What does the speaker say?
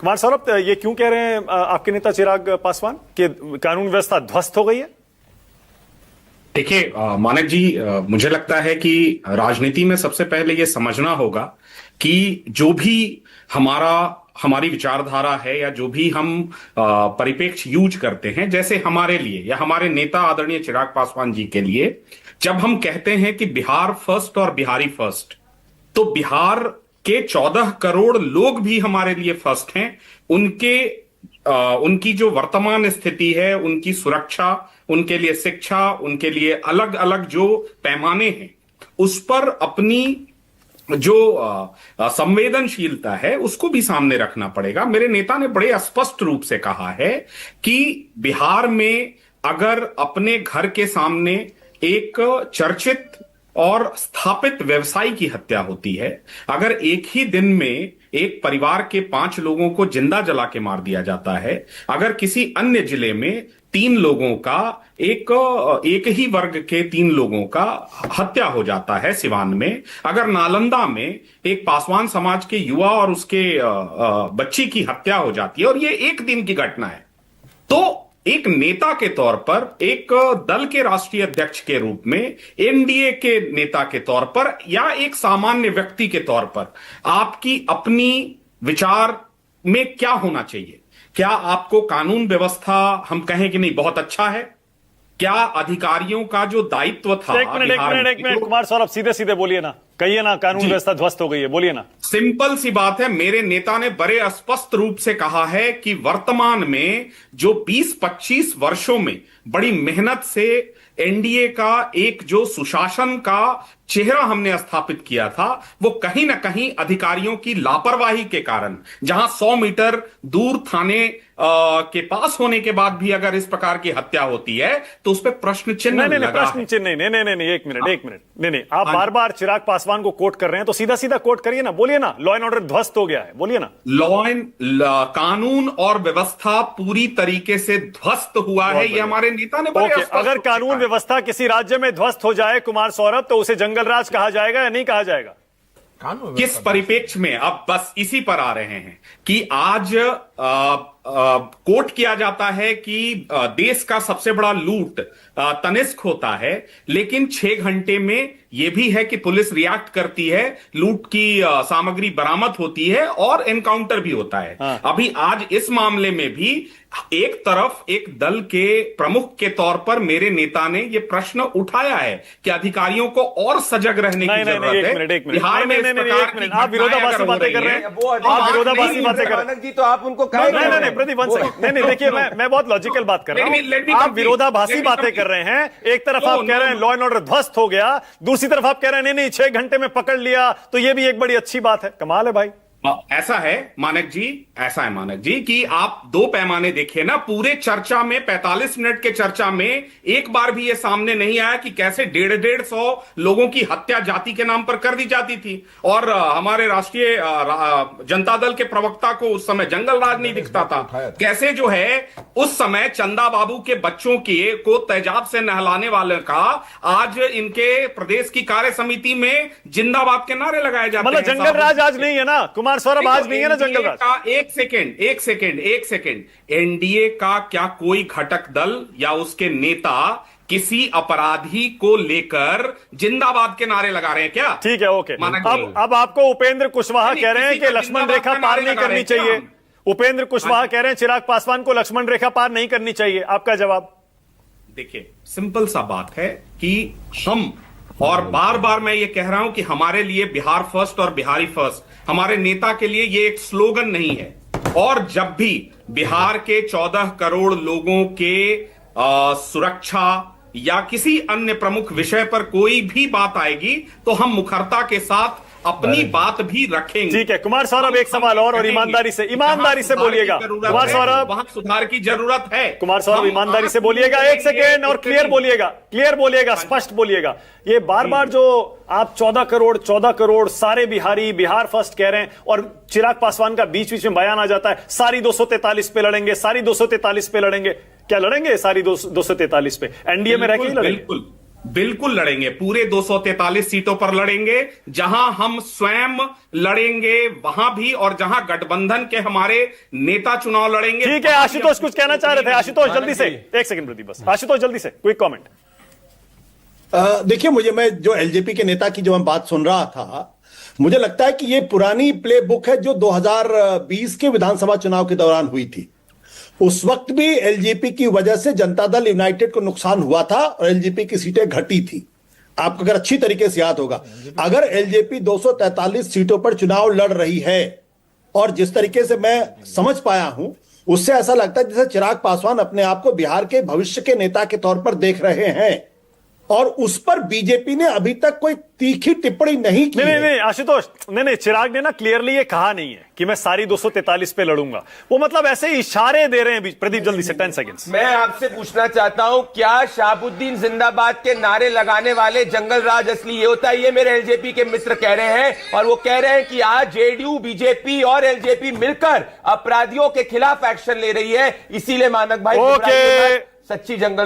कुमार सौरभ, ये क्यों कह रहे हैं आपके नेता चिराग पासवान कि कानून व्यवस्था ध्वस्त हो गई है? देखिए मानक जी, मुझे लगता है कि राजनीति में सबसे पहले ये समझना होगा कि जो भी हमारी विचारधारा है या जो भी हम परिप्रेक्ष्य यूज करते हैं, जैसे हमारे लिए या हमारे नेता आदरणीय चिराग पासवान जी के लिए, जब हम कहते हैं कि बिहार फर्स्ट और बिहारी फर्स्ट, तो बिहार के 14 करोड़ लोग भी हमारे लिए फर्स्ट हैं। उनकी जो वर्तमान स्थिति है, उनकी सुरक्षा, उनके लिए शिक्षा, उनके लिए अलग अलग जो पैमाने हैं, उस पर अपनी जो संवेदनशीलता है उसको भी सामने रखना पड़ेगा। मेरे नेता ने बड़े स्पष्ट रूप से कहा है कि बिहार में अगर अपने घर के सामने एक चर्चित और स्थापित व्यवसायी की हत्या होती है, अगर एक ही दिन में एक परिवार के 5 लोगों को जिंदा जला के मार दिया जाता है, अगर किसी अन्य जिले में 3 लोगों का एक ही वर्ग के 3 लोगों का हत्या हो जाता है सिवान में, अगर नालंदा में एक पासवान समाज के युवा और उसके बच्ची की हत्या हो जाती है, और ये एक दिन की घटना है, तो एक नेता के तौर पर, एक दल के राष्ट्रीय अध्यक्ष के रूप में, एनडीए के नेता के तौर पर या एक सामान्य व्यक्ति के तौर पर आपकी अपनी विचार में क्या होना चाहिए? क्या आपको कानून व्यवस्था, हम कहें कि नहीं बहुत अच्छा है? क्या अधिकारियों का जो दायित्व था? एक मिनट कुमार सौरभ, सीधे सीधे बोलिए ना, कहिए ना कानून व्यवस्था ध्वस्त हो गई है, बोलिए ना। सिंपल सी बात है, मेरे नेता ने बड़े स्पष्ट रूप से कहा है कि वर्तमान में जो 20-25 वर्षों में बड़ी मेहनत से एनडीए का एक जो सुशासन का चेहरा हमने स्थापित किया था, वो कहीं ना कहीं अधिकारियों की लापरवाही के कारण, जहां 100 मीटर दूर थाने के पास होने के बाद भी अगर इस प्रकार की हत्या होती है तो उस पर प्रश्न चिन्ह नहीं, लगा प्रश्न चिन्ह नहीं, एक मिनट, नहीं, आप बार बार चिराग पासवान को कोट कर रहे हैं, तो सीधा सीधा कोट करिए ना, बोलिए ना, लॉ एंड ऑर्डर ध्वस्त हो गया है, बोलिए ना। कानून और व्यवस्था पूरी तरीके से ध्वस्त हुआ है, ये हमारे नेता ने बड़े स्पष्ट अगर कानून व्यवस्था किसी राज्य में ध्वस्त हो जाए कुमार सौरभ, तो उसे जंगल राज कहा जाएगा या नहीं कहा जाएगा? किस परिप्रेक्ष्य में? अब बस इसी पर आ रहे हैं कि आज कोट किया जाता है कि देश का सबसे बड़ा लूट तनिष्क होता है, लेकिन 6 घंटे में यह भी है कि पुलिस रिएक्ट करती है, लूट की सामग्री बरामद होती है और एनकाउंटर भी होता है। हाँ। अभी आज इस मामले में भी एक तरफ एक दल के प्रमुख के तौर पर मेरे नेता ने यह प्रश्न उठाया है कि अधिकारियों को और सजग रहने की जरूरत है। बिहार में आप विरोधाभासी बातें कर रहे हैं, आप विरोधाभासी बातें कर रहे हैं, तो आप उनको नहीं, प्रदीप वन सेकंड, नहीं, देखिए, मैं बहुत लॉजिकल बात कर रहा हूं, आप विरोधाभासी बातें कर रहे हैं। एक तरफ आप कह रहे हैं लॉ एंड ऑर्डर ध्वस्त हो गया, दूसरी तरफ आप कह रहे हैं नहीं 6 घंटे में पकड़ लिया, तो यह भी एक बड़ी अच्छी बात है। कमाल है भाई। ऐसा है मानक जी कि आप 2 पैमाने देखिए ना। पूरे चर्चा में 45 मिनट के चर्चा में एक बार भी यह सामने नहीं आया कि कैसे 150 लोगों की हत्या जाति के नाम पर कर दी जाती थी, और हमारे राष्ट्रीय जनता दल के प्रवक्ता को उस समय जंगल राज नहीं दिखता था। कैसे जो है उस समय चंदा बाबू के बच्चों को तेजाब से नहलाने वाले का आज इनके प्रदेश की कार्य समिति में जिंदाबाद के नारे लगाए जाते हैं। मतलब जंगल राज आज नहीं है ना कुमार सौरभ, आज नहीं है ना जंगल राज। एक सेकेंड, एनडीए का क्या कोई घटक दल या उसके नेता किसी अपराधी को लेकर जिंदाबाद के नारे लगा रहे हैं क्या? ठीक है, ओके। अब आपको उपेंद्र कुशवाहा कह रहे हैं कि लक्ष्मण रेखा पार नहीं करनी चाहिए। उपेंद्र कुशवाहा कह रहे हैं चिराग पासवान को लक्ष्मण रेखा पार नहीं करनी चाहिए, आपका जवाब? देखिए, सिंपल सा बात है कि हम, और बार बार मैं ये कह रहा हूं कि हमारे लिए बिहार फर्स्ट और बिहारी फर्स्ट, हमारे नेता के लिए ये एक स्लोगन नहीं है। और जब भी बिहार के 14 करोड़ लोगों के सुरक्षा या किसी अन्य प्रमुख विषय पर कोई भी बात आएगी, तो हम मुखरता के साथ अपनी बात भी रखेंगे। ठीक है कुमार सौरभ, एक सवाल और ईमानदारी से बोलिएगा कुमार सौरभ। वहां सुधार की जरूरत है कुमार सौरभ, ईमानदारी से बोलिएगा, 1 सेकेंड, और क्लियर बोलिएगा, स्पष्ट बोलिएगा। ये बार बार जो आप 14 करोड़ सारे बिहारी बिहार फर्स्ट कह रहे हैं, और चिराग पासवान का बीच बीच में बयान आ जाता है सारी 243 पे लड़ेंगे, सारी 243 पे लड़ेंगे। क्या लड़ेंगे सारी 243 पे? एनडीए में रह के ही लड़ेंगे? बिल्कुल लड़ेंगे, पूरे 243 सीटों पर लड़ेंगे। जहां हम स्वयं लड़ेंगे वहां भी, और जहां गठबंधन के हमारे नेता चुनाव लड़ेंगे। ठीक है, आशुतोष कुछ कहना चाह रहे थे। आशुतोष जल्दी से, एक सेकंड प्रदीप बस। आशुतोष जल्दी से क्विक कमेंट। देखिए, मैं जो एलजेपी के नेता की जो मैं बात सुन रहा था, मुझे लगता है कि ये पुरानी प्ले बुक है जो 2020 के विधानसभा चुनाव के दौरान हुई थी। उस वक्त भी एलजेपी की वजह से जनता दल यूनाइटेड को नुकसान हुआ था और एलजेपी की सीटें घटी थी। आपको अगर अच्छी तरीके से याद होगा, अगर एलजेपी 243 सीटों पर चुनाव लड़ रही है और जिस तरीके से मैं समझ पाया हूं, उससे ऐसा लगता है जैसे चिराग पासवान अपने आप को बिहार के भविष्य के नेता के तौर पर देख रहे हैं, और उस पर बीजेपी ने अभी तक कोई तीखी टिप्पणी नहीं की। नहीं आशुतोष, नहीं चिराग ने ना क्लियरली ये कहा नहीं है कि मैं सारी 243 पे लड़ूंगा। वो मतलब ऐसे ही इशारे दे रहे हैं। प्रदीप जल्दी से 10 सेकंड्स। मैं आपसे पूछना चाहता हूं, क्या शहाबुद्दीन जिंदाबाद के नारे लगाने वाले जंगल राज असली ये होता है? ये मेरे एलजेपी के मित्र कह रहे हैं, और वो कह रहे हैं कि आज जेडीयू, बीजेपी और एलजेपी मिलकर अपराधियों के खिलाफ एक्शन ले रही है। इसीलिए मानक भाई ओके। सच्ची जंगल